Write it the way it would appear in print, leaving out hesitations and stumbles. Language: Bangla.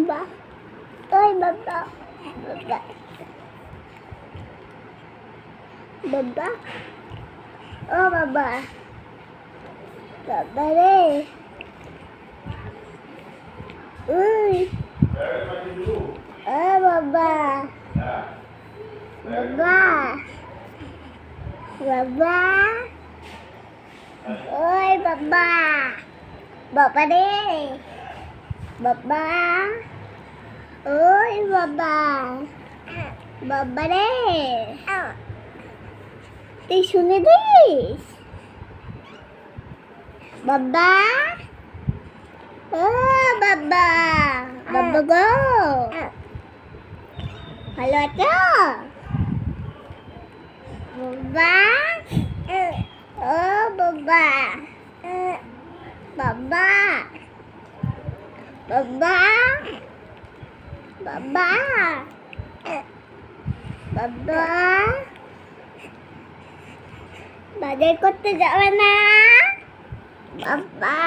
Ba. Ơi baba. Baba. Baba. Oh baba. Baba deh. Baba. Baba. Baba. Ơi baba. Baba deh. Baba. Ơi baba. Baba deh. তুই শুনে দিস বাবা ও বাবা বাবা গো ভালো আছো বাবা ও বাবা বাবা বাবা বাবা বাবা বাজার করতে যাবে না বাবা